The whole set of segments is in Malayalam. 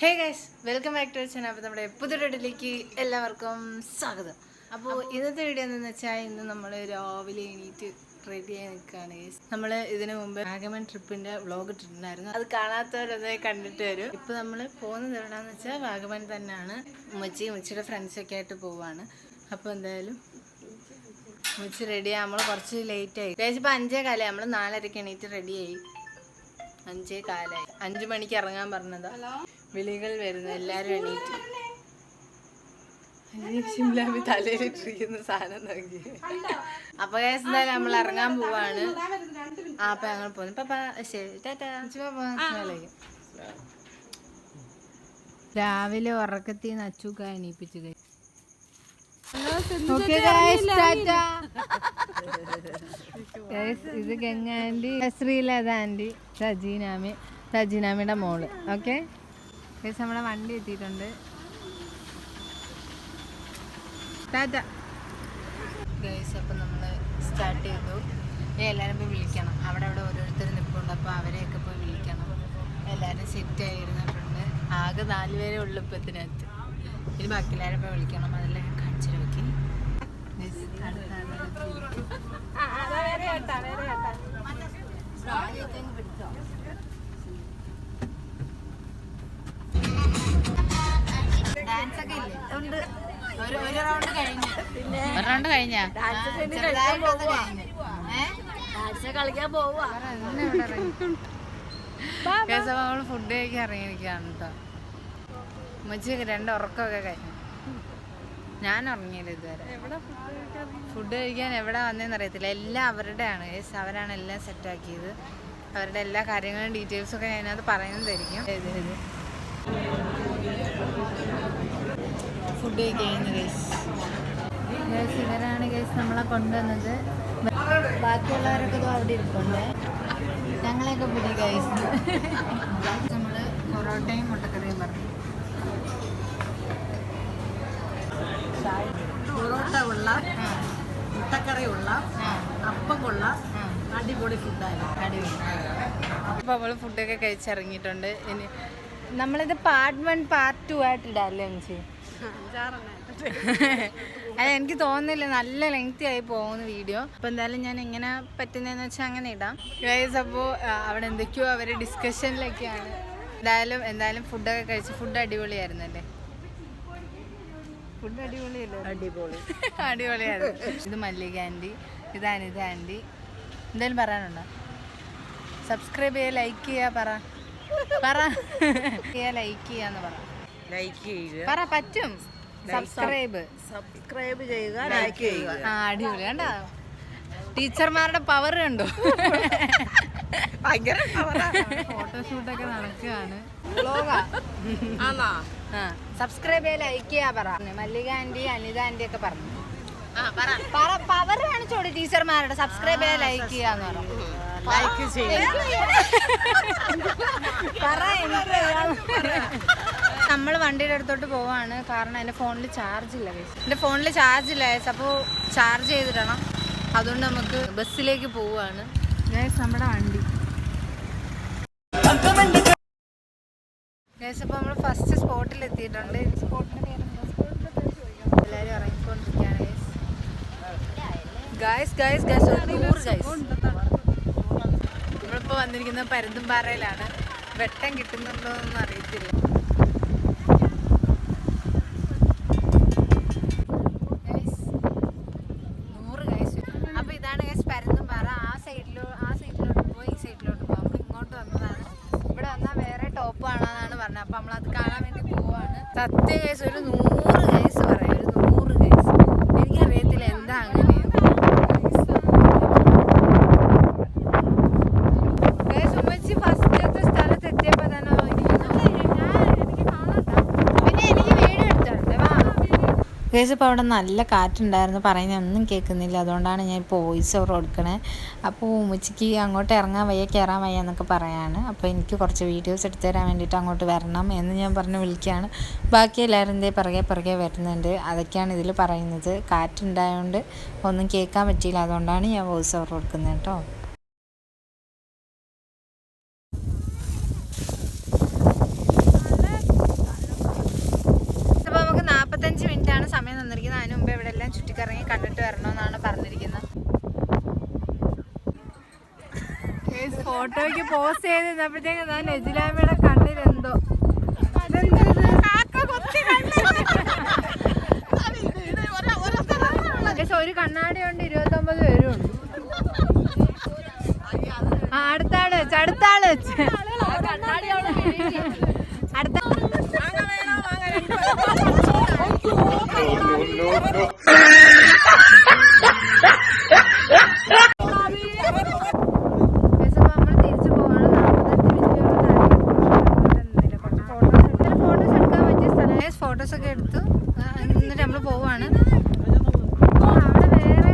Hey guys, welcome back to channel. അപ്പോൾ നമ്മുടെ പുതിയൊരു വീഡിയോയിലേക്ക് എല്ലാവർക്കും സ്വാഗതം. അപ്പോൾ ഇന്നത്തെ വീഡിയോ എന്താണെന്ന് വെച്ചാൽ ഇന്ന് നമ്മൾ രാവിലെ എണീറ്റ് റെഡിയായി നിൽക്കുകയാണ് ഗൈസ്. നമ്മൾ ഇതിനു മുമ്പ് വാഗമൺ ട്രിപ്പിൻ്റെ വ്ളോഗ് ഇട്ടിട്ടുണ്ടായിരുന്നു. അത് കാണാത്തവരൊന്ന് കണ്ടിട്ട് വരും. ഇപ്പോൾ നമ്മൾ പോകുന്നത് എവിടെയാണെന്ന് വെച്ചാൽ വാഗമൺ തന്നെയാണ്. ഉമ്മച്ചിയുടെ ഫ്രണ്ട്സൊക്കെ ആയിട്ട് പോവാണ്. അപ്പോൾ എന്തായാലും ഉമ്മച്ചി റെഡിയായി. നമ്മൾ കുറച്ച് ലേറ്റായി ഗൈസ്. ഇപ്പോൾ 5:15 നമ്മൾ 4:30 എണീറ്റ് റെഡിയായി. 5:15 5 മണിക്ക് ഇറങ്ങാൻ പറഞ്ഞതാ. വിളികൾ വരുന്നു, എല്ലാരും എണീറ്റ്. ഷിംലാമി തലയിലിട്ടിരിക്കുന്ന സാധനം നോക്കി. അപ്പൊ എന്തായാലും നമ്മൾ ഇറങ്ങാൻ പോവാണ്. അപ്പൊ ഞങ്ങൾ പോകുന്നു. പപ്പ ശരി, ടാറ്റാ. രാവിലെ ഉറക്കത്തിൽ നിന്ന് അച്ചൂക്ക എണീപ്പിച്ചു. ഇത് ഗംഗ ആൻറ്റി, ശ്രീലത ആൻറ്റി, സജീനാമിയുടെ മോള്. ഓക്കെ ഗൈസ്, നമ്മുടെ വണ്ടി എത്തിയിട്ടുണ്ട്. ടാറ്റ ഗൈസ്. അപ്പം നമ്മൾ സ്റ്റാർട്ട് ചെയ്തു. എല്ലാവരും പോയി വിളിക്കണം. അവിടെ ഓരോരുത്തർ നിൽപ്പുണ്ട്. അപ്പോൾ അവരെയൊക്കെ പോയി വിളിക്കണം. എല്ലാവരും സെറ്റായി ഇരുന്നിട്ടുണ്ട്. ആകെ 4 പേരെ ഉള്ളു ഇപ്പം ഇതിനകത്ത്. ഇനി ബാക്കി എല്ലാവരും പോയി വിളിക്കണം. അതെല്ലാം കാണിച്ചു നോക്കി. ഒരു റൗണ്ട് കഴിഞ്ഞ കളിക്കാൻ പോവാ. നമ്മള് ഫുഡ് കഴിക്കാൻ ഇറങ്ങിയിരിക്കുകയാണ് കേട്ടോ. ഉമ്മച്ചിക്ക് 2 ഉറക്കമൊക്കെ കഴിഞ്ഞു. ഞാൻ ഉറങ്ങിയില്ല ഇതുവരെ. ഫുഡ് കഴിക്കാൻ എവിടെ വന്നതെന്ന് അറിയത്തില്ല. എല്ലാം അവരുടെയാണ്. അവരാണ് എല്ലാം സെറ്റാക്കിയത്. അവരുടെ എല്ലാ കാര്യങ്ങളും ഡീറ്റെയിൽസൊക്കെ ഞാനത് പറയുന്നതായിരിക്കും. ഫുഡ് കഴിഞ്ഞു ഗൈസ്. ഇവരാണ് ഗൈസ് നമ്മളെ കൊണ്ടുവന്നത്. ബാക്കിയുള്ളവരൊക്കെ അവിടെ ഇരിപ്പുണ്ട്. ഞങ്ങളെയൊക്കെ പുതിയ ഗൈസ്. നമ്മൾ പൊറോട്ടയും മുട്ടക്കറിയും പറഞ്ഞു. പൊറോട്ട ഉള്ള, മുട്ടക്കറി ഉള്ള, അപ്പം ഉള്ള അടിപൊളി ഫുഡായിരുന്നു. അടിപൊളി. അപ്പോൾ നമ്മൾ ഫുഡൊക്കെ കഴിച്ചിറങ്ങിയിട്ടുണ്ട്. ഇനി നമ്മളിത് പാർട്ട് 1 പാർട്ട് 2 ആയിട്ട് ഇടാല്ലേ ചേച്ചി? അല്ല, എനിക്ക് തോന്നുന്നില്ല, നല്ല ലെങ്തി ആയി പോകുന്ന വീഡിയോ. അപ്പോൾ എന്തായാലും ഞാൻ എങ്ങനെ പറ്റുന്നതെന്ന് വെച്ചാൽ അങ്ങനെ ഇടാം ഗൈസ്. അപ്പോൾ അവിടെ എന്തൊക്കെയോ അവർ ഡിസ്കഷനിലൊക്കെയാണ്. എന്തായാലും ഫുഡൊക്കെ കഴിച്ച്. ഫുഡ് അടിപൊളിയായിരുന്നല്ലേ? ഫുഡ് അടിപൊളിയായിരുന്നു. ഇത് മല്ലിക ആൻറ്റി, ഇത് അനിത ആൻറ്റി. എന്തായാലും പറയാനുണ്ടോ? സബ്സ്ക്രൈബ് ചെയ്യുക, ലൈക്ക് ചെയ്യുക. പറ ലൈക്ക് ചെയ്യാന്ന് പറ. പറ്റും. സബ്സ്ക്രൈബ് ചെയ്യുക, ലൈക്ക് ചെയ്യുക. അടിപൊളി. കണ്ടോ ടീച്ചർമാരുടെ പവർ കണ്ടോ? ഫോട്ടോഷൂട്ടൊക്കെ നടക്കുകയാണ്. സബ്സ്ക്രൈബ് ചെയ്യുക, ലൈക്ക് ചെയ്യാ പറ. മല്ലിക ആൻറ്റി, അനിത ആൻറ്റി ഒക്കെ പറഞ്ഞു. പവർ കാണിച്ചോടി ടീച്ചർമാരുടെ. സബ്സ്ക്രൈബ് ചെയ്യുക, ലൈക്ക് ചെയ്യാന്ന് പറഞ്ഞു. നമ്മൾ വണ്ടിയുടെ അടുത്തോട്ട് പോവാണ്. കാരണം എൻ്റെ ഫോണിൽ ചാർജ് ഇല്ല. അപ്പോൾ ചാർജ് ചെയ്തിടണം. അതുകൊണ്ട് നമുക്ക് ബസ്സിലേക്ക് പോവാണ്. നമ്മുടെ വണ്ടി അപ്പോൾ നമ്മൾ ഫസ്റ്റ് സ്പോട്ടിൽ എത്തിയിട്ടുണ്ട്. സ്പോട്ടിൻ്റെ പേരെന്താ? എല്ലാവരും ഇറങ്ങിക്കൊണ്ടിരിക്കുകയാണ് ഗൈസ്. നമ്മളിപ്പോൾ വന്നിരിക്കുന്നത് പരുന്തുംപാറയിലാണ്. വെട്ടം കിട്ടുന്നുണ്ടോ എന്നൊന്നും അറിയത്തില്ല. അപ്പോൾ ഇതാണ് ഗൈസ് പരുന്തുംപാറ. ആ സൈഡിലോട്ട് പോയി ഈ സൈഡിലോട്ട് പോകും. നമ്മൾ ഇങ്ങോട്ട് വന്നതാണ്. ഇവിടെ വന്നാൽ വേറെ ടോപ്പ് കാണാനാണ് പറഞ്ഞത്. അപ്പോൾ നമ്മളത് കാണാൻ വേണ്ടി പോവാണ്. സത്യം ഗൈസ്, ഒരു 100 ഗൈസ് പറയാം. ഒരു 100 ഗൈസ്. എനിക്കറിയത്തില്ല എന്താ അങ്ങനെ. ഗൈസ്, ഇപ്പോൾ അവിടെ നല്ല കാറ്റുണ്ടായിരുന്നു. പറയുന്നത് ഒന്നും കേൾക്കുന്നില്ല. അതുകൊണ്ടാണ് ഞാൻ ഇപ്പോൾ വോയിസ് ഓവർ കൊടുക്കണേ. അപ്പോൾ ഉമ്മച്ചിക്ക് അങ്ങോട്ട് ഇറങ്ങാൻ വയ്യ, കയറാൻ വയ്യ എന്നൊക്കെ പറയാണ്. അപ്പോൾ എനിക്ക് കുറച്ച് വീഡിയോസ് എടുത്തു തരാൻ വേണ്ടിയിട്ട് അങ്ങോട്ട് വരണം എന്ന് ഞാൻ പറഞ്ഞ് വിളിക്കുകയാണ്. ബാക്കി എല്ലാവരും എന്തേ പിറകെ വരുന്നുണ്ട്. അതൊക്കെയാണ് ഇതിൽ പറയുന്നത്. കാറ്റുണ്ടായതുകൊണ്ട് ഒന്നും കേൾക്കാൻ പറ്റിയില്ല. അതുകൊണ്ടാണ് ഞാൻ വോയിസ് ഓവർ കൊടുക്കുന്നത് കേട്ടോ. എല്ലാം ചുറ്റിക്കറങ്ങി കണ്ടിട്ട് വരണമെന്നാണ് പറഞ്ഞിരിക്കുന്നത്. ഫോട്ടോയ്ക്ക് പോസ്റ്റ് ചെയ്ത് നിന്നപ്പോഴത്തേക്ക് ഞാൻ നെജിലാമ്മയുടെ കണ്ണിലെന്തോ ഒരു കണ്ണാടി കൊണ്ട് 29 പേരും ഉണ്ട്. അടുത്താള് വെച്ച് അടുത്താള് വെച്ച് അടുത്ത ഫോട്ടോസ് ഒക്കെ എടുത്തു. എന്നിട്ട് നമ്മൾ പോവാണ്. അവിടെ വേറെ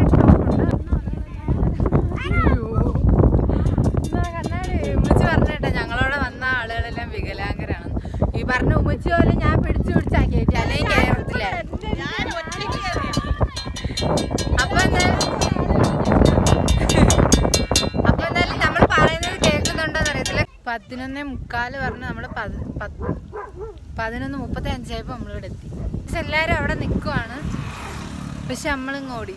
ഉമ്മച്ചി പറഞ്ഞേട്ടാ ഞങ്ങളോട് വന്ന ആളുകളെല്ലാം വികലാംഗരാണ്. ഈ പറഞ്ഞ ഉമ്മച്ചി പോലെ ഞാൻ പിടിച്ചു പിടിച്ചാക്കിയിട്ട് അല്ലെങ്കിൽ കേരളത്തില. അപ്പൊ എന്തായാലും നമ്മൾ പറയുന്നത് കേൾക്കുന്നുണ്ടോന്ന് അറിയത്തില്ല. 11:45 പറഞ്ഞ് നമ്മള് 11:35 നമ്മളിവിടെ എത്തി. പക്ഷെ എല്ലാവരും അവിടെ നിൽക്കുവാണ്. പക്ഷെ നമ്മളിങ്ങ് ഓടി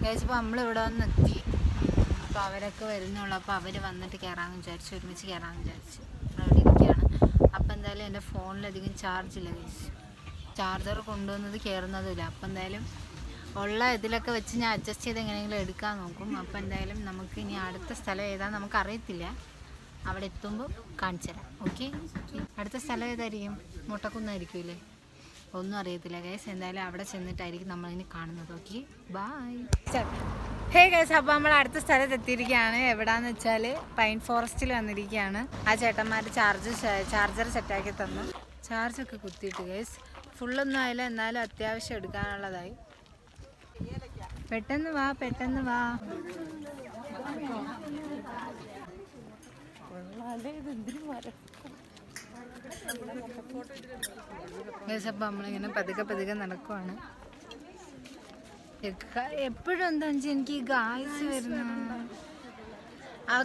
കഴിച്ചപ്പോൾ നമ്മളിവിടെ വന്ന് എത്തി. അപ്പോൾ അവരൊക്കെ വരുന്നുള്ളൂ. അപ്പോൾ അവർ വന്നിട്ട് കയറാമെന്ന് വിചാരിച്ചു, ഒരുമിച്ച് കയറാമെന്ന് വിചാരിച്ചു. അവിടെ ഇരിക്കുകയാണ്. അപ്പോൾ എന്തായാലും എൻ്റെ ഫോണിലധികം ചാർജില്ല കഴിച്ചു. ചാർജർ കൊണ്ടുവന്നത് കയറുന്നതുമില്ല. അപ്പോൾ എന്തായാലും ഉള്ള ഇതിലൊക്കെ വെച്ച് ഞാൻ അഡ്ജസ്റ്റ് ചെയ്ത് എങ്ങനെയെങ്കിലും എടുക്കാൻ നോക്കും. അപ്പോൾ എന്തായാലും നമുക്ക് ഇനി അടുത്ത സ്ഥലം ഏതാണെന്ന് നമുക്കറിയത്തില്ല. അവിടെ എത്തുമ്പോൾ കാണിച്ചു തരാം. ഓക്കെ, അടുത്ത സ്ഥലം ഏതായിരിക്കും? മുട്ടക്കുന്നായിരിക്കുമല്ലേ? ഒന്നും അറിയത്തില്ല ഗൈസ്. എന്തായാലും അവിടെ ചെന്നിട്ടായിരിക്കും നമ്മളിനി കാണുന്നത്. Okay, by. ഹേ ഗൈസ്, അപ്പോൾ നമ്മൾ അടുത്ത സ്ഥലത്ത് എത്തിയിരിക്കുകയാണ്. എവിടാന്ന് വെച്ചാൽ പൈൻ ഫോറസ്റ്റിൽ വന്നിരിക്കുകയാണ്. ആ ചേട്ടന്മാർ ചാർജർ സെറ്റാക്കി തന്നു. ചാർജൊക്കെ കുത്തിയിട്ട് ഗൈസ് ഫുള്ളൊന്നും ആയില്ല, എന്നാലും അത്യാവശ്യം എടുക്കാനുള്ളതായി. പെട്ടെന്ന് വാ, പെട്ടെന്ന് വാ. അപ്പം നമ്മളിങ്ങനെ പതുക്കെ നടക്കുവാണ്. എപ്പോഴും എന്താ വെച്ചാൽ എനിക്ക് ഈ ഗായ്സ് വരുന്ന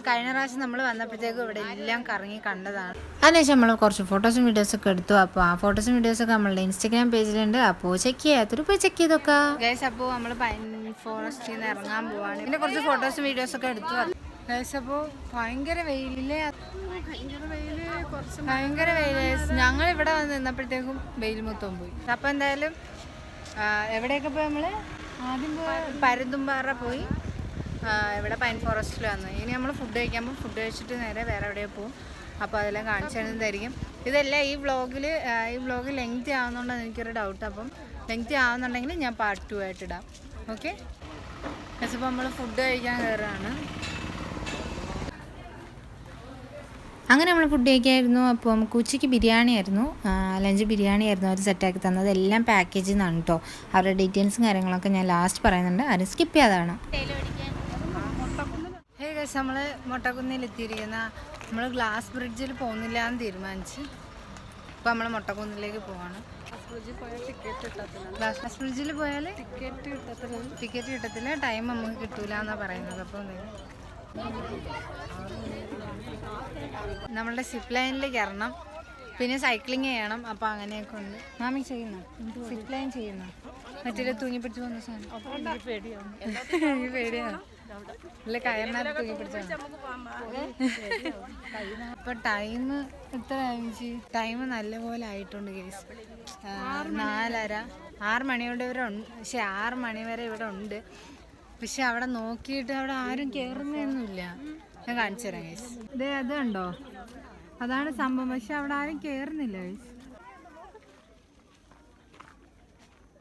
കഴിഞ്ഞ പ്രാവശ്യം നമ്മൾ വന്നപ്പോഴത്തേക്കും ഇവിടെ എല്ലാം കറങ്ങി കണ്ടതാണ്. അതിനുശേഷം നമ്മൾ കുറച്ച് ഫോട്ടോസും വീഡിയോസൊക്കെ എടുത്തു. അപ്പോൾ ആ ഫോട്ടോസും വീഡിയോസൊക്കെ നമ്മളുടെ ഇൻസ്റ്റാഗ്രാം പേജിലുണ്ട്. അപ്പോൾ ചെക്ക് ചെയ്യാത്തൊരു പോയി ചെക്ക് ചെയ്തൊക്കെ ഗൈസ്. അപ്പോൾ നമ്മൾ പൈൻ ഫോറസ്റ്റിൽ നിന്ന് ഇറങ്ങാൻ പോവാണ്. പിന്നെ കുറച്ച് ഫോട്ടോസും വീഡിയോസൊക്കെ എടുത്തു ഗൈസ്. അപ്പോൾ ഭയങ്കര വെയിലില്ലേ, ഭയങ്കര വെയില്. ഞങ്ങൾ ഇവിടെ വന്ന് നിന്നപ്പോഴത്തേക്കും വെയിൽ മൊത്തം പോയി. അപ്പോൾ എന്തായാലും എവിടെയൊക്കെ പോയി നമ്മൾ ആദ്യം പരുന്തുംപാറ പോയി, ഇവിടെ പൈൻ ഫോറസ്റ്റിൽ വന്നു. ഇനി നമ്മൾ ഫുഡ് കഴിക്കുമ്പോൾ ഫുഡ് കഴിച്ചിട്ട് നേരെ വേറെ എവിടെയോ പോകും. അപ്പോൾ അതെല്ലാം കാണിച്ചു തരുന്നതായിരിക്കും. ഇതെല്ലാം ഈ വ്ളോഗ് ലെങ്തി ആവുന്നുണ്ടെന്ന് എനിക്കൊരു ഡൗട്ട്. അപ്പം ലെങ്തി ആവുന്നുണ്ടെങ്കിൽ ഞാൻ പാർട്ട് 2 ആയിട്ട് ഇടാം. ഓക്കെ, അപ്പോൾ നമ്മൾ ഫുഡ് കഴിക്കാൻ കയറുകയാണ്. അങ്ങനെ നമ്മൾ ഫുഡ് കഴിക്കായിരുന്നു. അപ്പോൾ നമുക്ക് ഉച്ചയ്ക്ക് ബിരിയാണി ആയിരുന്നു, ലഞ്ച് ബിരിയാണി ആയിരുന്നു അവർ സെറ്റാക്കി തന്നത്. എല്ലാം പാക്കേജിൽ നിന്നാണ് കേട്ടോ. അവരുടെ ഡീറ്റെയിൽസും കാര്യങ്ങളൊക്കെ ഞാൻ ലാസ്റ്റ് പറയുന്നുണ്ട്, ആരും സ്കിപ്പ് ചെയ്യാതാണ്. ഹേ ഗൈസ്, നമ്മൾ മൊട്ടക്കുന്നിൽ എത്തിയിരിക്കുന്ന നമ്മൾ ഗ്ലാസ് ബ്രിഡ്ജിൽ പോകുന്നില്ല എന്ന് തീരുമാനിച്ച് ഇപ്പോൾ നമ്മൾ മൊട്ടക്കുന്നിലേക്ക് പോവാണ്. ഗ്ലാസ് ബ്രിഡ്ജിൽ പോയാൽ ടിക്കറ്റ് കിട്ടത്തില്ല, ടൈം നമുക്ക് കിട്ടൂല എന്നാണ് പറയുന്നത്. അപ്പോൾ നമ്മളുടെ സിപ്പ് ലൈനിൽ കയറണം, പിന്നെ സൈക്ലിങ് ചെയ്യണം. അപ്പോൾ അങ്ങനെയൊക്കെ ഉണ്ട്. മാമി ചെയ്യുന്നു, സിപ്പ് ലൈൻ ചെയ്യുന്നു. മറ്റേ തൂങ്ങിപ്പിടിച്ച് പോകുന്ന സാധനം പേടിയാണ്. ഇല്ല, കയറിനകത്ത് തൂങ്ങിപ്പിടിച്ചാണ്. അപ്പോൾ ടൈം എത്ര ആയിച്ച്? ടൈം നല്ലപോലെ ആയിട്ടുണ്ട് കേസ്. 4:30 6 മണിയോടെ ഇവിടെ ഉണ്ട്. പക്ഷെ 6 മണി വരെ ഇവിടെ ഉണ്ട്. പക്ഷെ അവിടെ നോക്കിയിട്ട് അവിടെ ആരും കയറുന്നൊന്നുമില്ല. ഞാൻ കാണിച്ചു തരാം ഗൈസ്. ഇതേ അത് കണ്ടോ, അതാണ് സംഭവം. പക്ഷെ അവിടെ ആരും കയറുന്നില്ല ഗൈസ്.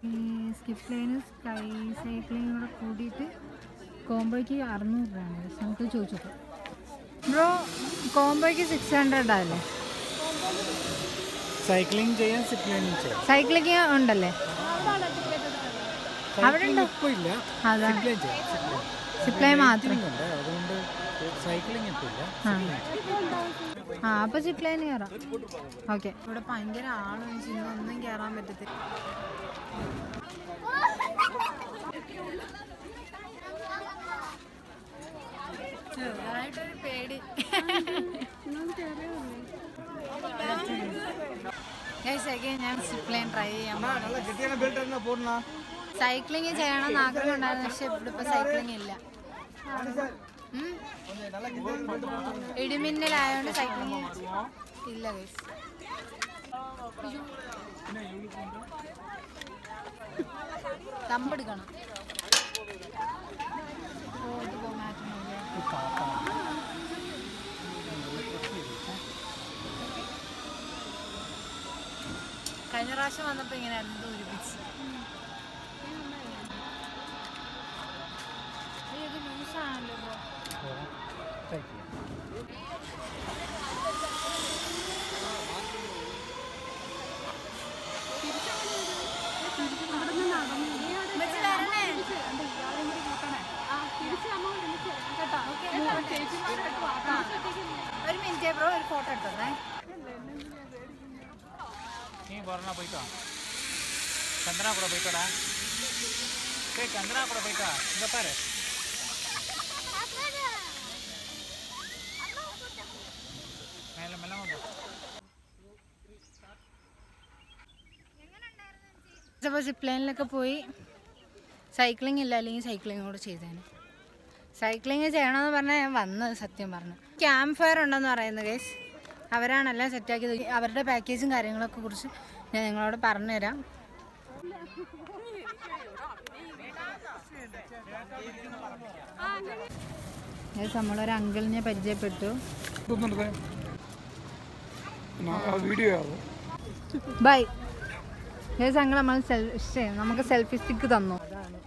ഈ സ്കിപ്പ് ലൈനും സ്കൈ സൈക്ലിങ്ങും കൂടെ കൂടിയിട്ട് കോംബോയ്ക്ക് 600 രൂപയാണ് ഗൈസ്. നമുക്ക് ചോദിച്ചോക്കാം. ബ്രോ, കോംബോയ്ക്ക് 600 ആണല്ലേ? സൈക്ലിംഗ് ചെയ്യാൻ സിപ്പ് ലൈനിങ് ചെയ്യാം. സൈക്ലിംഗ് ഉണ്ടല്ലേ അവിടെ? അതാ സിപ്പ് ലൈൻ മാത്രം. അതുകൊണ്ട് സൈക്ലിംഗ് അപ്പൊ സിപ്പ് ലൈൻ കയറാം. ഓക്കെ, ഇവിടെ ഭയങ്കര ആളും ഒന്നും കയറാൻ പറ്റത്തില്ല. ചെറുതായിട്ടൊരു പേടി. ഞാൻ സിപ്പ് ലൈൻ ട്രൈ ചെയ്യാൻ. സൈക്ലിങ് ചെയ്യണമെന്ന് ആഗ്രഹം ഉണ്ടായിരുന്നു, പക്ഷെ ഇവിടെ ഇപ്പൊ സൈക്ലിംഗ് ഇല്ല. ഇടിമിന്നലായോണ്ട് സൈക്ലിംഗ് ഇല്ല ഗൈസ്. തമ്പെടുക്കണം. കഴിഞ്ഞ പ്രാവശ്യം വന്നപ്പോ ഇങ്ങനെ എന്തോ ഒരുമിച്ച് ഇത് ലൂസാണല്ലോ. ഒരു മിനിറ്റ് ബ്രോ, ഒരു ഫോട്ടോ എടുത്തോന്നേ. நீ போறனா போய்ட்டா சந்திரா கூட போய்ட்டடா. டேய் சந்திரா கூட போய்ட்டா. இங்க பாரு. மேல மேல வந்து. അപ്പോൾ സിപ്പ് ലൈനിലൊക്കെ പോയി. സൈക്ലിംഗ് ഇല്ല, അല്ലെങ്കിൽ സൈക്ലിംഗ് കൂടെ ചെയ്തേനെ. സൈക്ലിംഗ് ചെയ്യണമെന്ന് പറഞ്ഞാൽ ഞാൻ വന്നത് സത്യം പറഞ്ഞു. ക്യാമ്പ് ഫയർ ഉണ്ടെന്ന് പറയുന്നത് ഗൈസ്, അവരാണെല്ലാം സെറ്റാക്കിയത്. അവരുടെ പാക്കേജും കാര്യങ്ങളൊക്കെ കുറിച്ച് ഞാൻ നിങ്ങളോട് പറഞ്ഞുതരാം. നമ്മളൊരു അങ്കിളിനെ പരിചയപ്പെട്ടു. By case. അങ്കിൾ നമ്മൾ നമുക്ക് സെൽഫി സ്റ്റിക്ക് തന്നു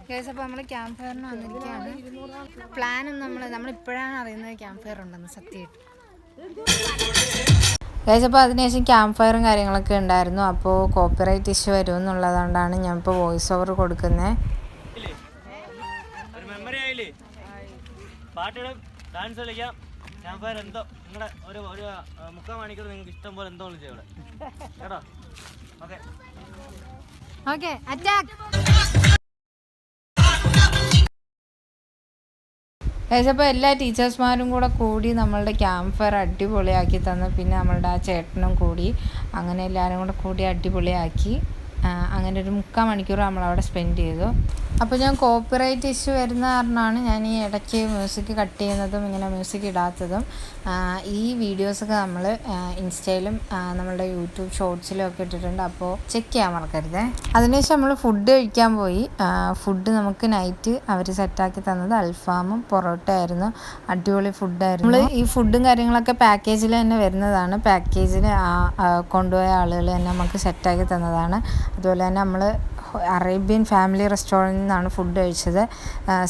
കേസ്. അപ്പോൾ നമ്മൾ ക്യാമ്പ് ഫയറിന് വന്നിരിക്കുകയാണ്. പ്ലാനും നമ്മളിപ്പോഴാണ് അറിയുന്നത് ക്യാമ്പ് ഫയർ ഉണ്ടെന്ന് സത്യമായിട്ട് ഗൈസ്. അപ്പോൾ അതിനുശേഷം ക്യാമ്പ് ഫയറും കാര്യങ്ങളൊക്കെ ഉണ്ടായിരുന്നു. അപ്പോൾ കോപ്പിറൈറ്റ് ഇഷ്യൂ വരുമെന്നുള്ളതുകൊണ്ടാണ് ഞാൻ ഇപ്പോൾ വോയിസ് ഓവർ കൊടുക്കുന്നത്. പാട്ടിടും, ഡാൻസ് കളിക്കാം, ക്യാമ്പ് ഫയർ എന്തോ നിങ്ങളുടെ ഒരു 3/4 മണിക്കൂർ നിങ്ങൾക്ക് ഇഷ്ടം പോലെ എന്തോ വിളിച്ചു ഇവിടെ കേട്ടോ. Okay okay attack guys. അപ്പോൾ എല്ലാ ടീച്ചേഴ്സ്മാരും കൂടെ കൂടി നമ്മളുടെ ക്യാമ്പ് ഫയർ അടിപൊളിയാക്കി തന്നു. പിന്നെ നമ്മളുടെ ആ ചേട്ടനും കൂടി, അങ്ങനെ എല്ലാവരും കൂടെ കൂടി അടിപൊളിയാക്കി. അങ്ങനെ ഒരു 3/4 മണിക്കൂർ നമ്മളവിടെ സ്പെൻഡ് ചെയ്തു. അപ്പോൾ ഞാൻ കോപ്പിറൈറ്റ് ഇഷ്യൂ വരുന്ന കാരണമാണ് ഞാൻ ഈ ഇടയ്ക്ക് മ്യൂസിക് കട്ട് ചെയ്യുന്നതും ഇങ്ങനെ മ്യൂസിക് ഇടാത്തതും. ഈ വീഡിയോസൊക്കെ നമ്മൾ ഇൻസ്റ്റയിലും നമ്മളുടെ യൂട്യൂബ് ഷോർട്സിലും ഒക്കെ ഇട്ടിട്ടുണ്ട്, അപ്പോൾ ചെക്ക് ചെയ്യാൻ മറക്കരുതേ. അതിനുശേഷം നമ്മൾ ഫുഡ് കഴിക്കാൻ പോയി. ഫുഡ് നമുക്ക് നൈറ്റ് അവർ സെറ്റാക്കി തന്നത് അൽഫാമും പൊറോട്ട ആയിരുന്നു. അടിപൊളി ഫുഡായിരുന്നു. നമ്മൾ ഈ ഫുഡും കാര്യങ്ങളൊക്കെ പാക്കേജിൽ തന്നെ വരുന്നതാണ്. പാക്കേജിൽ കൊണ്ടുപോയ ആളുകൾ തന്നെ നമുക്ക് സെറ്റാക്കി തന്നതാണ്. അതുപോലെ തന്നെ നമ്മൾ അറേബ്യൻ ഫാമിലി റെസ്റ്റോറൻറ്റിൽ നിന്നാണ് ഫുഡ് കഴിച്ചത്.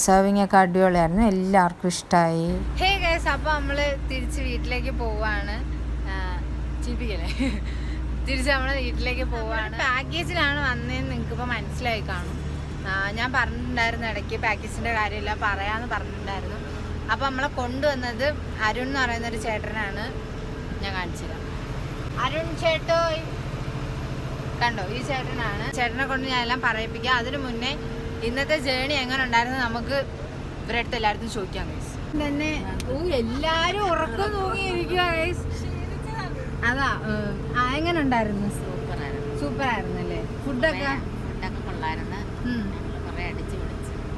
സെർവിങ് ഒക്കെ അടിപൊളിയായിരുന്നു, എല്ലാവർക്കും ഇഷ്ടമായി. ഹേ ഗൈസ്, അപ്പോൾ നമ്മൾ തിരിച്ച് വീട്ടിലേക്ക് പോവാണ്. തിരിച്ച് നമ്മൾ വീട്ടിലേക്ക് പോവാണ്. പാക്കേജിലാണ് വന്നതെന്ന് നിങ്ങൾക്കിപ്പോൾ മനസ്സിലായി കാണും. ഞാൻ പറഞ്ഞിട്ടുണ്ടായിരുന്നു ഇടയ്ക്ക് പാക്കേജിൻ്റെ കാര്യമില്ല പറയാമെന്ന് പറഞ്ഞിട്ടുണ്ടായിരുന്നു. അപ്പോൾ നമ്മളെ കൊണ്ടുവന്നത് അരുൺ എന്ന് പറയുന്നൊരു ചേട്ടനാണ്. ഞാൻ കാണിച്ചു തരാം. അരുൺ ചേട്ടോ കണ്ടോ, ഈ ചേട്ടനാണ്. ചേട്ടനെ കൊണ്ട് ഞാൻ എല്ലാം പറയിപ്പിക്കാം. അതിനു മുന്നേ ഇന്നത്തെ ജേണി എങ്ങനെ ഉണ്ടായിരുന്നു നമുക്ക് ഇവരടുത്ത് എല്ലായിടത്തും ചോദിക്കാം ഗൈസ്. തന്നെ എല്ലാരും ഉറക്കം തൂങ്ങിയിരിക്കുക ഗൈസ്. അതാ എങ്ങനെ ഉണ്ടായിരുന്നു? സൂപ്പർ ആയിരുന്നു അല്ലേ? ഫുഡൊക്കെ കൊള്ളായിരുന്നു.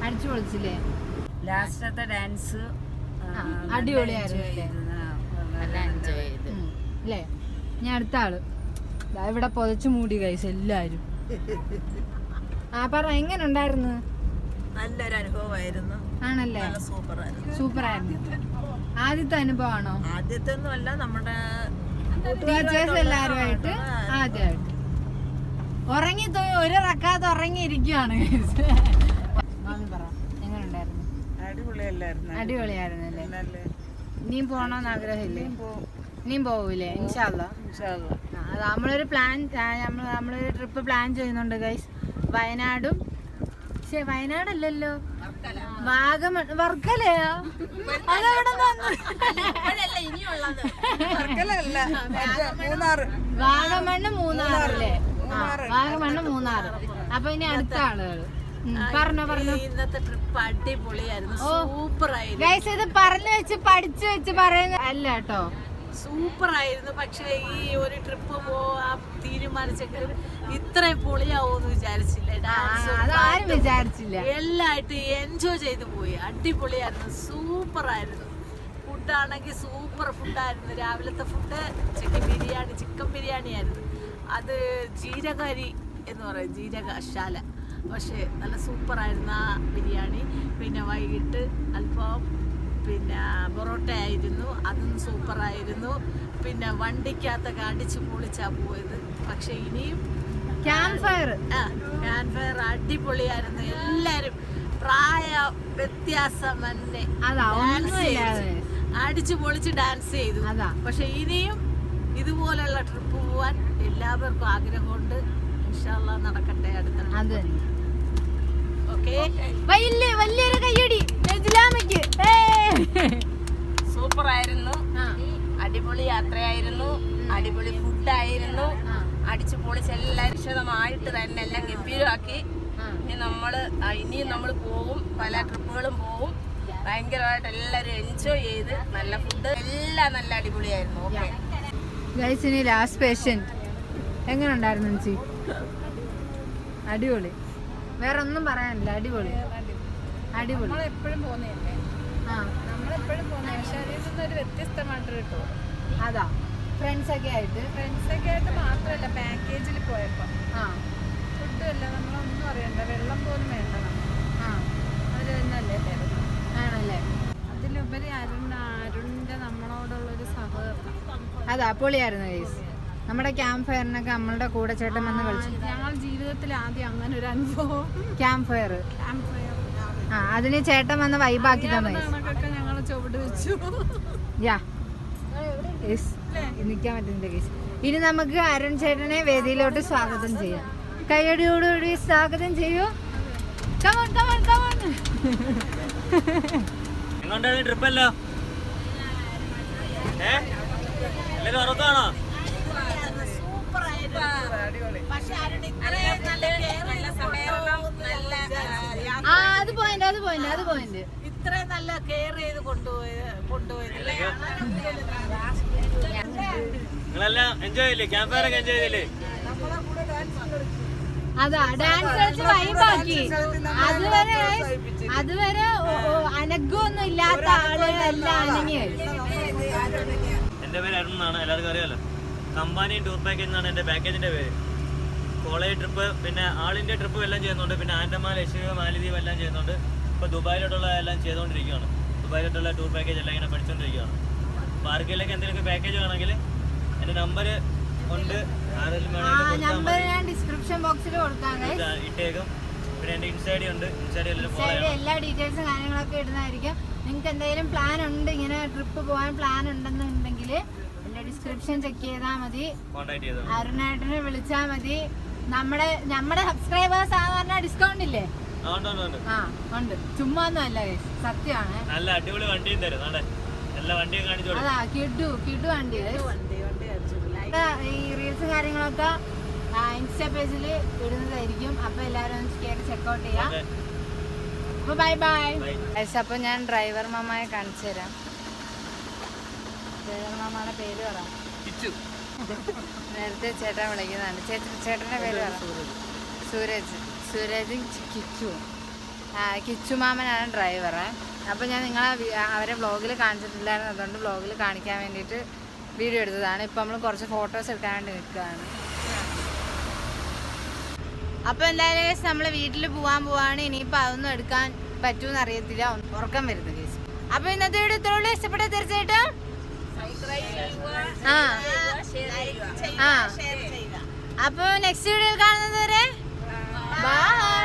അടിച്ചു പൊളിച്ചില്ലേ? ലാസ്റ്റത്തെ ഡാൻസ് അടിപൊളിയായിരുന്നു അല്ലേ? ഞാൻ അടുത്ത ആള് ഇവിടെ പൊതച്ചു മൂടി ഗൈസ് എല്ലാരും. പറ എങ്ങനെ ഉണ്ടായിരുന്നു? നല്ലൊരു അനുഭവമായിരുന്നു. ആണല്ലേ? സൂപ്പറായിരുന്നു. ആദ്യത്തെ അനുഭവമാണോ? ആദ്യത്തെ ഒന്നും അല്ല, നമ്മുടെ ടീച്ചേഴ്സ് എല്ലാരുമായിട്ട് ആദ്യമായിട്ട് ഉറങ്ങി ഒരു റക്കാതെ ഉറങ്ങിയിരിക്കുകയാണ്. മാമി പറ എങ്ങനെ ഉണ്ടായിരുന്നു? അടിപൊളിയായിരുന്നു അല്ലേ? ഇനിയും പോണോന്ന് ആഗ്രഹമില്ലേ? ഇനിയും പോവൂലേ? ഇൻഷാ അല്ലാ. അത് നമ്മളൊരു നമ്മളൊരു ട്രിപ്പ് പ്ലാൻ ചെയ്യുന്നുണ്ട് ഗൈസ്. വയനാടും വയനാടല്ലല്ലോ, വാഗമൺ, വർക്കലയോ? വാഗമണ്ണ് മൂന്നാറല്ലേ? വാഗമണ്ണ് മൂന്നാറ്. അപ്പൊ ഇനി അടുത്ത ആളുകൾ പറഞ്ഞോ. ഇന്നത്തെ ട്രിപ്പ് അടിപൊളിയായിരുന്നു, സൂപ്പറായിരുന്നു ഗൈസ്. ഇത് പറഞ്ഞു വെച്ച് പഠിച്ചു വെച്ച് പറയുന്ന അല്ല കേട്ടോ, സൂപ്പറായിരുന്നു. പക്ഷേ ഈ ഒരു ട്രിപ്പ് പോവാൻ തീരുമാനിച്ചെങ്കിൽ ഇത്രയും പൊളിയാവൂന്ന് വിചാരിച്ചില്ല. അതാരും വിചാരിച്ചില്ല. എല്ലായിട്ട് എൻജോയ് ചെയ്തു പോയി. അടിപൊളിയായിരുന്നു, സൂപ്പറായിരുന്നു. ഫുഡാണെങ്കിൽ സൂപ്പർ ഫുഡായിരുന്നു. രാവിലത്തെ ഫുഡ് ചിക്കൻ ബിരിയാണി ആയിരുന്നു. അത് ജീരകരി എന്ന് പറയും, ജീരകശാല. പക്ഷേ നല്ല സൂപ്പറായിരുന്നു ആ ബിരിയാണി. പിന്നെ വൈകിട്ട് അല്പം പിന്നെ പൊറോട്ട ആയിരുന്നു, അതും സൂപ്പറായിരുന്നു. പിന്നെ വണ്ടിക്കകത്തൊക്കെ അടിച്ചു പൊളിച്ചാ പോയത്. പക്ഷെ ഇനിയും ക്യാമ്പ് ഫയർ അടിപൊളിയായിരുന്നു. എല്ലാരും പ്രായ വ്യത്യാസം തന്നെ അടിച്ചു പൊളിച്ച് ഡാൻസ് ചെയ്തു. പക്ഷെ ഇനിയും ഇതുപോലുള്ള ട്രിപ്പ് പോവാൻ എല്ലാവർക്കും ആഗ്രഹമുണ്ട്. ഇൻഷാ അല്ലാഹ് നടക്കട്ടെ അടുത്ത. ഓക്കെ, വലിയൊരു കയ്യടി നജ്ലാമയ്ക്ക്. സൂപ്പറായിരുന്നു, അടിപൊളി യാത്രയായിരുന്നു, അടിപൊളി ഫുഡായിരുന്നു. അടിച്ചു പൊളിച്ച് എല്ലാം വിശദമായിട്ട് തന്നെ എല്ലാം ഗംഭീരമാക്കി. ഇനിയും നമ്മൾ പോവും, പല ട്രിപ്പുകളും പോവും. ഭയങ്കരമായിട്ട് എല്ലാവരും എൻജോയ് ചെയ്ത് നല്ല ഫുഡ് എല്ലാം നല്ല അടിപൊളിയായിരുന്നു. ഓക്കെ ഗൈസ്, ഇനി ലാസ്റ്റ് പേഷ്യന്റ് എങ്ങനെ ഉണ്ടായിരുന്നു ചേച്ചി? അടിപൊളി, വേറെ ഒന്നും പറയാനില്ല. അടിപൊളി അടിപൊളി. നമ്മളെപ്പോഴും പോകുന്നതല്ലേ, നമ്മളെപ്പോഴും പോകുന്നത്. പക്ഷെ അതിൽ നിന്നൊരു വ്യത്യസ്തമായിട്ട് കിട്ടും. അതാ ഫ്രണ്ട്സൊക്കെ ആയിട്ട് മാത്രമല്ല, പാക്കേജിൽ പോയപ്പോൾ ഫുഡും അല്ല, നമ്മളൊന്നും അറിയണ്ട, വെള്ളം പോലും വേണ്ട. അതിൽ തന്നെയല്ലേ തരുന്നത്. ആണല്ലേ? അതിലുപരി അരുണിന്റെ നമ്മളോടുള്ളൊരു സഹകരണം അതാ പൊളിയായിരുന്നു ഗൈസ്. നമ്മുടെ ക്യാമ്പ് ഫയറിനൊക്കെ നമ്മളുടെ കൂടെ ചേട്ടൻ വന്ന് കളിച്ചു. ഞങ്ങൾ ജീവിതത്തിൽ ആദ്യം അങ്ങനെ ഒരു അനുഭവം. ക്യാമ്പ് ഫയർ അതിന് ചേട്ടൻ വന്ന് വൈബാക്കി തന്നെ ഞങ്ങൾ ചുവട് വെച്ചു. നിൽക്കാൻ പറ്റുന്നില്ല ഗൈസ്. ഇനി നമുക്ക് അരുൺ ചേട്ടനെ വേദിയിലോട്ട് സ്വാഗതം ചെയ്യാം. കയ്യടിയോടുകൂടി സ്വാഗതം ചെയ്യൂ. എങ്ങോട്ടാണ് ട്രിപ്പല്ലോ? എല്ലാരും ഉറക്കാണോ? അത് പോയിന്റ് ഇത്രയും നല്ല കെയർ ചെയ്ത് കൊണ്ടുപോയത്. നിങ്ങളെല്ലാം എൻജോയ് ചെയ്യില്ലേ? ക്യാമ്പ് ഫയറൊക്കെ എൻജോയ് ചെയ്തില്ലേ? അതാ ഡാൻസ് കളിച്ച് വൈബാക്കി. അതുവരെ അനഗൊന്നും ഇല്ലാത്ത ആളുകളെല്ലാം അനങ്ങിയായിരുന്നു. എൻ്റെ പേര് അരുൺ എന്നാണ്, എല്ലാവർക്കും അറിയാലോ. കമ്പാനി ടൂർ പാക്കേജ് എന്നാണ് എൻ്റെ പാക്കേജിൻ്റെ പേര്. കോളേജ് ട്രിപ്പ്, പിന്നെ ആൾ ഇന്ത്യ ട്രിപ്പും എല്ലാം ചെയ്യുന്നുണ്ട്. പിന്നെ ആൻഡമാൻ, ലക്ഷദ്വീപ്, മാലദ്വീപ് എല്ലാം ചെയ്യുന്നുണ്ട്. ഇപ്പോൾ ദുബായിലോട്ടുള്ള എല്ലാം ചെയ്തുകൊണ്ടിരിക്കുകയാണ്. ദുബായിലോട്ടുള്ള ടൂർ പാക്കേജ് എല്ലാം ഇങ്ങനെ പഠിച്ചുകൊണ്ടിരിക്കുകയാണ്. അപ്പോൾ ആർക്കെങ്കിലൊക്കെ എന്തെങ്കിലും പാക്കേജ് വേണമെങ്കിൽ എൻ്റെ നമ്പർ ഉണ്ട്, ആരെങ്കിലും നമ്പർ ഞാൻ ഡിസ്ക്രിപ്ഷൻ ബോക്സിൽ കൊടുക്കാം ഇട്ടേക്കും. പിന്നെ എൻ്റെ ഇൻസ്റ്റൈഡി ഉണ്ട്, ഇൻസ്റ്റൈഡി എല്ലാം ഫോളോ ചെയ്യണം. എല്ലാ ഡീറ്റെയിൽസും കാര്യങ്ങളൊക്കെ ഇടുന്നതായിരിക്കും. നിങ്ങൾക്ക് എന്തെങ്കിലും പ്ലാൻ ഉണ്ട്, ഇങ്ങനെ ട്രിപ്പ് പോകാൻ പ്ലാൻ ഉണ്ടെന്നുണ്ടെങ്കിൽ എൻ്റെ ഡിസ്ക്രിപ്ഷൻ ചെക്ക് ചെയ്താൽ മതി, കോൺടാക്ട് ചെയ്താൽ അരുണേട്ടനെ വിളിച്ചാൽ മതി. നമ്മുടെ സബ്സ്ക്രൈബേഴ്സ് സാധാരണ ഡിസ്കൗണ്ട് ഇല്ലേ? ഉണ്ട്, ചുമ്മാ ഒന്നും അല്ല, സത്യമാണ്. നല്ല അടിപൊളി വണ്ടിയും തരും. എല്ലാ വണ്ടിയും കാണിച്ചു. അതാ കിഡു വണ്ടി. ഈ റീൽസും കാര്യങ്ങളൊക്കെ ഇൻസ്റ്റാ പേജിൽ ഇടുന്നതായിരിക്കും. അപ്പൊ എല്ലാവരും ഒന്ന് കയറി ചെക്കൗട്ട് ചെയ്യാം. അപ്പൊ ബൈ. അപ്പൊ ഞാൻ ഡ്രൈവർ മാമയെ കാണിച്ചു തരാം. ഡ്രൈവർ മാമയുടെ പേര് പറ. നേരത്തെ ചേട്ടൻ വിളിക്കുന്നതാണ്. ചേട്ടന്റെ പേര് പറ. സൂരജ് കിച്ചു. കിച്ചു മാമനാണ് ഡ്രൈവറ്. അപ്പോൾ ഞാൻ അവരെ വ്ളോഗിൽ കാണിച്ചിട്ടില്ലായിരുന്നു, അതുകൊണ്ട് വ്ളോഗിൽ കാണിക്കാൻ വേണ്ടിയിട്ട് വീഡിയോ എടുത്തതാണ്. ഇപ്പം നമ്മൾ കുറച്ച് ഫോട്ടോസ് എടുക്കാൻ വേണ്ടി നിൽക്കുകയാണ്. അപ്പോൾ എന്തായാലും നമ്മൾ വീട്ടിൽ പോവാണ്. ഇനിയിപ്പോൾ അതൊന്നും എടുക്കാൻ പറ്റുമെന്ന് അറിയത്തില്ല, ഉറക്കം വരുന്നു കേസ്. അപ്പോൾ ഇന്നത്തെ വീഡിയോ ഇത്രയുള്ളൂ. ഇഷ്ടപ്പെട്ട തീർച്ചയായിട്ടും അപ്പോൾ നെക്സ്റ്റ് വീഡിയോയിൽ കാണുന്നത് വരെ ബൈ.